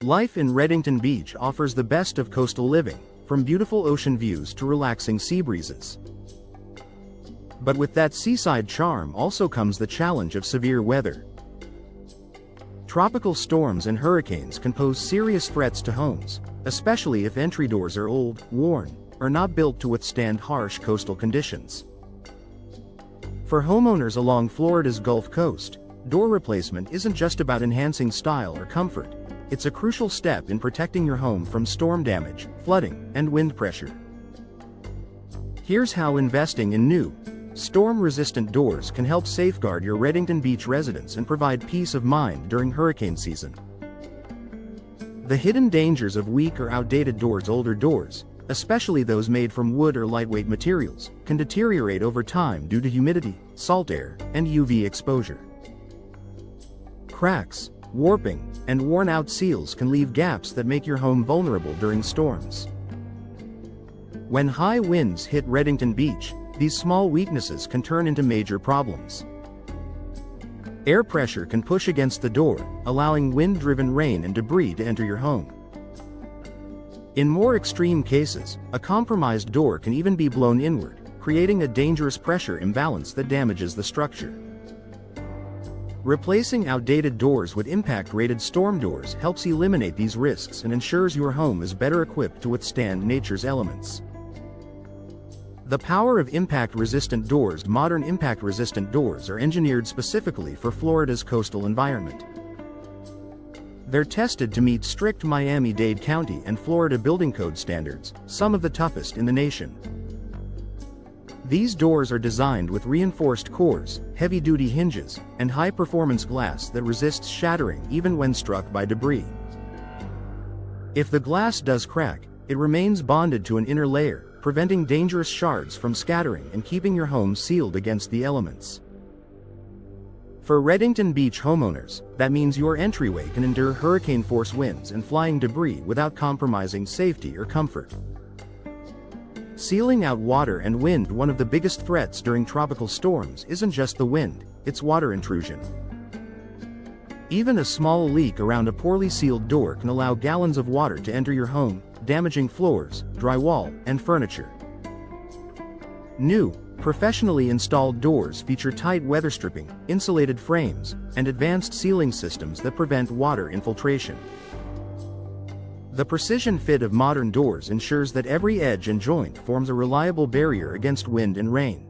Life in Redington Beach offers the best of coastal living, from beautiful ocean views to relaxing sea breezes. But with that seaside charm also comes the challenge of severe weather. Tropical storms and hurricanes can pose serious threats to homes, especially if entry doors are old, worn, or not built to withstand harsh coastal conditions. For homeowners along Florida's Gulf Coast, door replacement isn't just about enhancing style or comfort. It's a crucial step in protecting your home from storm damage, flooding, and wind pressure. Here's how investing in new, storm-resistant doors can help safeguard your Redington Beach residence and provide peace of mind during hurricane season. The hidden dangers of weak or outdated doors. Older doors, especially those made from wood or lightweight materials, can deteriorate over time due to humidity, salt air, and UV exposure. Cracks, warping, and worn-out seals can leave gaps that make your home vulnerable during storms. When high winds hit Redington Beach, these small weaknesses can turn into major problems. Air pressure can push against the door, allowing wind-driven rain and debris to enter your home. In more extreme cases, a compromised door can even be blown inward, creating a dangerous pressure imbalance that damages the structure. Replacing outdated doors with impact-rated storm doors helps eliminate these risks and ensures your home is better equipped to withstand nature's elements. The power of impact-resistant doors. Modern impact-resistant doors are engineered specifically for Florida's coastal environment. They're tested to meet strict Miami-Dade County and Florida building code standards, some of the toughest in the nation. These doors are designed with reinforced cores, heavy-duty hinges, and high-performance glass that resists shattering even when struck by debris. If the glass does crack, it remains bonded to an inner layer, preventing dangerous shards from scattering and keeping your home sealed against the elements. For Redington Beach homeowners, that means your entryway can endure hurricane-force winds and flying debris without compromising safety or comfort. Sealing out water and wind. One of the biggest threats during tropical storms isn't just the wind, it's water intrusion. Even a small leak around a poorly sealed door can allow gallons of water to enter your home, damaging floors, drywall, and furniture. New, professionally installed doors feature tight weather stripping, insulated frames, and advanced sealing systems that prevent water infiltration. The precision fit of modern doors ensures that every edge and joint forms a reliable barrier against wind and rain.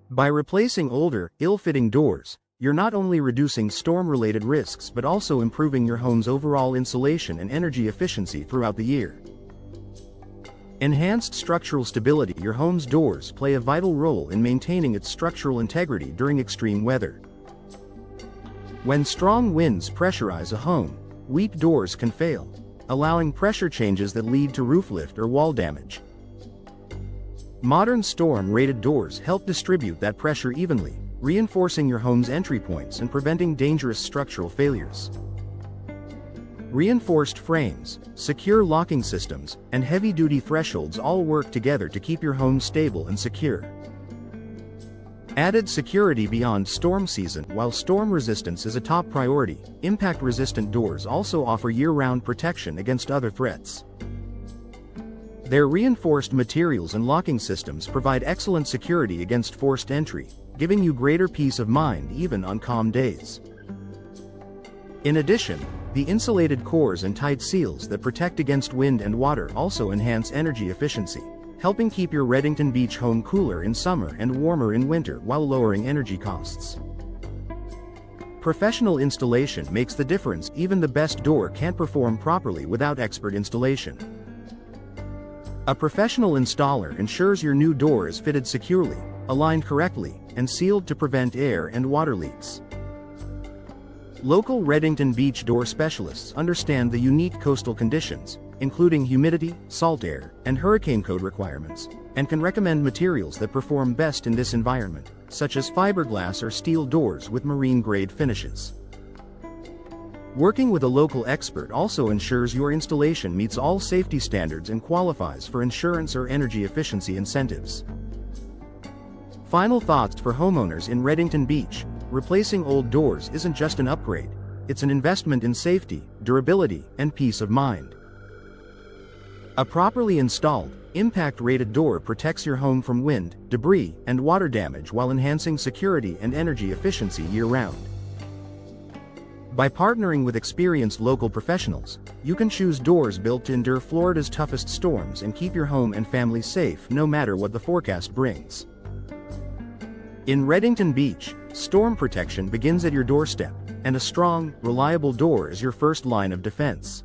By replacing older, ill-fitting doors, you're not only reducing storm-related risks but also improving your home's overall insulation and energy efficiency throughout the year. Enhanced structural stability. Your home's doors play a vital role in maintaining its structural integrity during extreme weather. When strong winds pressurize a home, weak doors can fail, allowing pressure changes that lead to roof lift or wall damage. Modern storm-rated doors help distribute that pressure evenly, reinforcing your home's entry points and preventing dangerous structural failures. Reinforced frames, secure locking systems, and heavy-duty thresholds all work together to keep your home stable and secure. Added security beyond storm season. While storm resistance is a top priority, impact-resistant doors also offer year-round protection against other threats. Their reinforced materials and locking systems provide excellent security against forced entry, giving you greater peace of mind even on calm days. In addition, the insulated cores and tight seals that protect against wind and water also enhance energy efficiency, helping keep your Redington Beach home cooler in summer and warmer in winter while lowering energy costs. Professional installation makes the difference. Even the best door can't perform properly without expert installation. A professional installer ensures your new door is fitted securely, aligned correctly, and sealed to prevent air and water leaks. Local Redington Beach door specialists understand the unique coastal conditions, including humidity, salt air, and hurricane code requirements, and can recommend materials that perform best in this environment, such as fiberglass or steel doors with marine-grade finishes. Working with a local expert also ensures your installation meets all safety standards and qualifies for insurance or energy efficiency incentives. Final thoughts for homeowners in Redington Beach: replacing old doors isn't just an upgrade, it's an investment in safety, durability, and peace of mind. A properly installed, impact-rated door protects your home from wind, debris, and water damage while enhancing security and energy efficiency year-round. By partnering with experienced local professionals, you can choose doors built to endure Florida's toughest storms and keep your home and family safe no matter what the forecast brings. In Redington Beach, storm protection begins at your doorstep, and a strong, reliable door is your first line of defense.